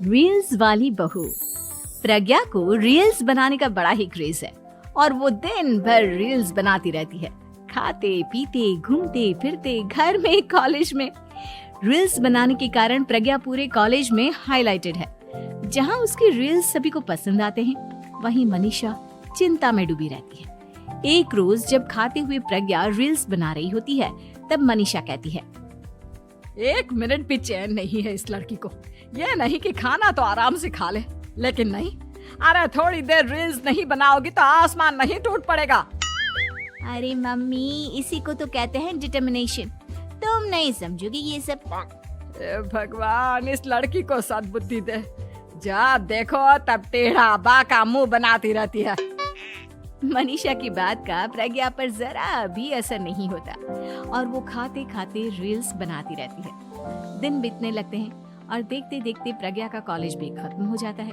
Reels वाली बहू। प्रज्ञा को रील्स बनाने का बड़ा ही क्रेज है और वो दिन भर रील्स बनाती रहती है। खाते पीते घूमते फिरते घर में कॉलेज में रील्स बनाने के कारण प्रज्ञा पूरे कॉलेज में हाईलाइटेड है। जहां उसकी रील्स सभी को पसंद आते हैं, वहीं मनीषा चिंता में डूबी रहती है। एक रोज जब खाते हुए प्रज्ञा रील्स बना रही होती है, तब मनीषा कहती है, 1 मिनट भी चैन नहीं है इस लड़की को। ये नहीं कि खाना तो आराम से खा ले, लेकिन नहीं, अरे थोड़ी देर रील्स नहीं बनाओगी तो आसमान नहीं टूट पड़ेगा। अरे मम्मी, इसी को तो कहते हैं डिटर्मिनेशन। तुम नहीं समझोगी ये सब। भगवान, इस लड़की को सद्बुद्धि दे। जब देखो तब टेढ़ा बाका मुंह बनाती रहती है। मनीषा की बात का प्रज्ञा पर जरा भी असर नहीं होता और वो खाते खाते रील्स बनाती रहती है। दिन बीतने लगते हैं और देखते देखते प्रज्ञा का कॉलेज भी खत्म हो जाता है।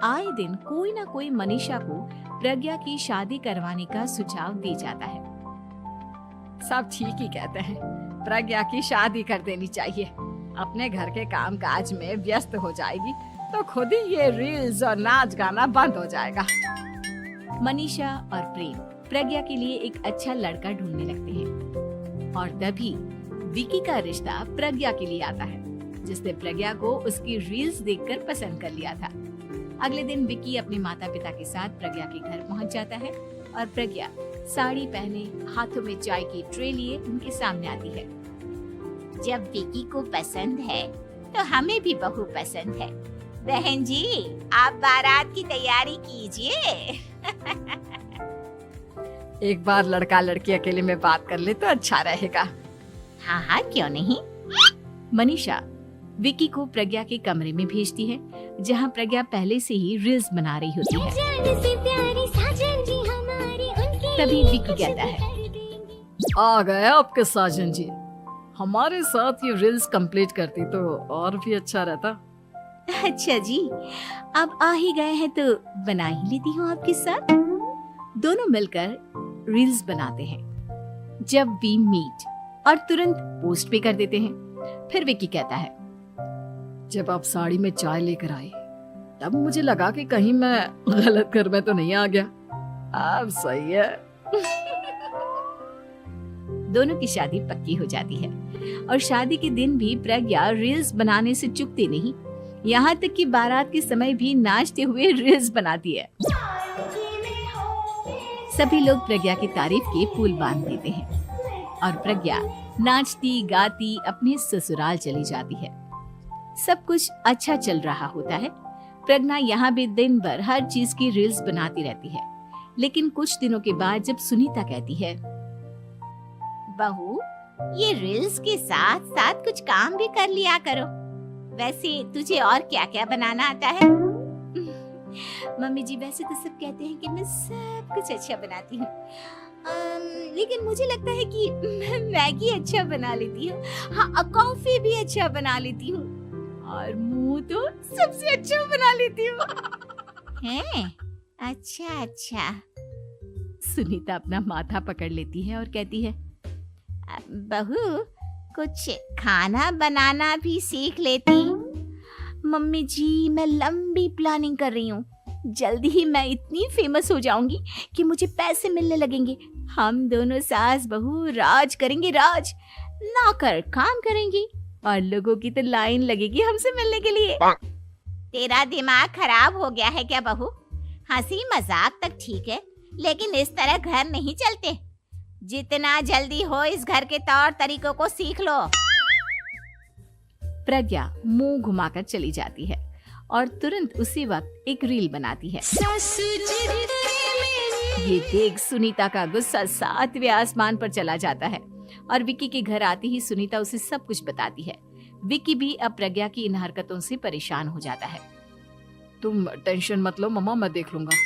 आए दिन कोई ना कोई मनीषा को प्रज्ञा की शादी करवाने का सुझाव दे जाता है। सब ठीक ही कहते हैं, प्रज्ञा की शादी कर देनी चाहिए। अपने घर के काम काज में व्यस्त हो जाएगी तो खुद ही ये रील्स और नाच गाना बंद हो जाएगा। मनीषा और प्रेम प्रज्ञा के लिए एक अच्छा लड़का ढूंढने लगते हैं और तभी विकी का रिश्ता प्रज्ञा के लिए आता है, जिसने प्रज्ञा को उसकी रील्स देखकर पसंद कर लिया था। अगले दिन विकी अपने माता पिता के साथ प्रज्ञा के घर पहुंच जाता है और प्रज्ञा साड़ी पहने हाथों में चाय की ट्रे लिए उनके सामने आती है। जब विकी को पसंद है तो हमें भी बहू पसंद है। बहन जी, आप बारात की तैयारी कीजिए। एक बार लड़का लड़की अकेले में बात कर ले तो अच्छा रहेगा। हाँ हाँ, क्यों नहीं। मनीषा विकी को प्रज्ञा के कमरे में भेजती है, जहां प्रज्ञा पहले से ही रील्स बना रही होती है। तभी विकी कहता है, आ गए आपके साजन जी। हमारे साथ ये रील्स कंप्लीट करती तो और भी अच्छा रहता। अच्छा जी, अब आ ही गए हैं तो बना ही लेती हूँ आपके साथ। दोनों मिलकर रील्स बनाते हैं। जब वी मीट और तुरंत पोस्ट भी कर देते हैं। फिर विकी कहता है, जब आप साड़ी में चाय लेकर आए तब मुझे लगा कि कहीं मैं गलत घर में तो नहीं आ गया। अब सही है। दोनों की शादी पक्की हो जाती है और शादी के दिन भी प्रज्ञा रील्स बनाने से चूकती नहीं। यहाँ तक कि बारात के समय भी नाचते हुए रील्स बनाती है। सभी लोग प्रज्ञा की तारीफ के पुल बांध देते हैं और प्रज्ञा नाचती गाती अपने ससुराल चली जाती है। सब कुछ अच्छा चल रहा होता है। प्रज्ञा यहाँ भी दिन भर हर चीज की रील्स बनाती रहती है। लेकिन कुछ दिनों के बाद जब सुनीता कहती है, बहू, ये रील्स के साथ साथ कुछ काम भी कर लिया करो। वैसे तुझे और क्या क्या बनाना आता है? मम्मी जी, वैसे तो सब कहते हैं कि मैं सब कुछ अच्छा बनाती हूँ, लेकिन मुझे लगता है कि मैं मैगी अच्छा बना लेती हूँ। हाँ, कॉफी भी अच्छा बना लेती हूँ और मुंह तो सबसे अच्छा बना लेती हूँ। हैं? अच्छा अच्छा। सुनीता अपना माथा पकड़ लेती है और कहती है, बहू, कुछ खाना बनाना भी सीख लेती। मम्मी जी, मैं लंबी प्लानिंग कर रही हूँ। जल्दी ही मैं इतनी फेमस हो जाऊंगी कि मुझे पैसे मिलने लगेंगे। हम दोनों सास बहू राज करेंगे, राज। नौकर काम करेंगे और लोगों की तो लाइन लगेगी हमसे मिलने के लिए। तेरा दिमाग खराब हो गया है क्या बहू? हंसी मजाक तक ठीक है, लेकिन इस तरह घर नहीं चलते। जितना जल्दी हो इस घर के तौर तरीकों को सीख लो। प्रज्ञा मुंह घुमाकर चली जाती है और तुरंत उसी वक्त एक रील बनाती है। ये देख सुनीता का गुस्सा 7वें आसमान पर चला जाता है और विकी के घर आती ही सुनीता उसे सब कुछ बताती है। विकी भी अब प्रज्ञा की इन हरकतों से परेशान हो जाता है। तुम टेंशन मत लो मम्मा, मैं देख लूंगा।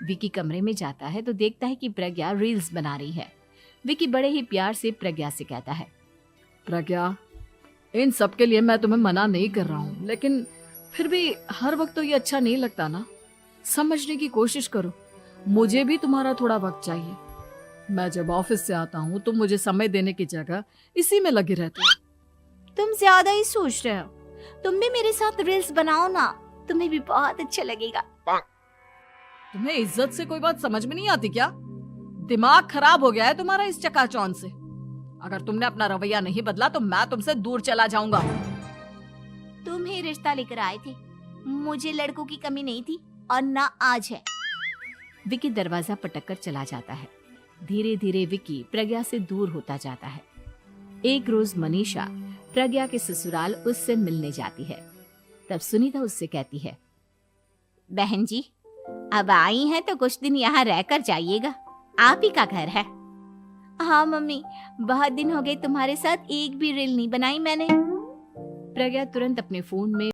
विकी कमरे में जाता है तो देखता है कि प्रज्ञा रील्स बना रही है। विकी बड़े ही प्यार से प्रज्ञा से कहता है, प्रज्ञा, इन सब के लिए मैं तुम्हें मना नहीं कर रहा हूँ, लेकिन फिर भी हर वक्त तो ये अच्छा नहीं लगता ना। समझने की कोशिश करो, मुझे भी तुम्हारा थोड़ा वक्त चाहिए। मैं जब ऑफिस से आता हूँ तो मुझे समय देने की जगह इसी में लगी रहती है। तुम ज्यादा ही सोच रहे हो। तुम भी मेरे साथ रील्स बनाओ ना, तुम्हें भी बहुत अच्छा लगेगा। तुम्हें इज्जत से कोई बात समझ में नहीं आती क्या? दिमाग खराब हो गया है तुम्हारा इस चकाचौंध से। अगर तुमने अपना रवैया नहीं बदला तो मैं तुमसे दूर चला जाऊंगा। तुम ही रिश्ता लेकर आए थे, मुझे लड़कों की कमी नहीं थी और ना आज है। विकी दरवाजा पटक कर चला जाता है। धीरे धीरे विकी प्रज्ञा से दूर होता जाता है। एक रोज मनीषा प्रज्ञा के ससुराल उससे मिलने जाती है। तब सुनीता उससे कहती है, बहन जी, अब आई हैं तो कुछ दिन यहाँ रहकर जाइएगा, आप ही का घर है। हाँ मम्मी, बहुत दिन हो गए तुम्हारे साथ एक भी रील नहीं बनाई मैंने। प्रज्ञा तुरंत अपने फोन में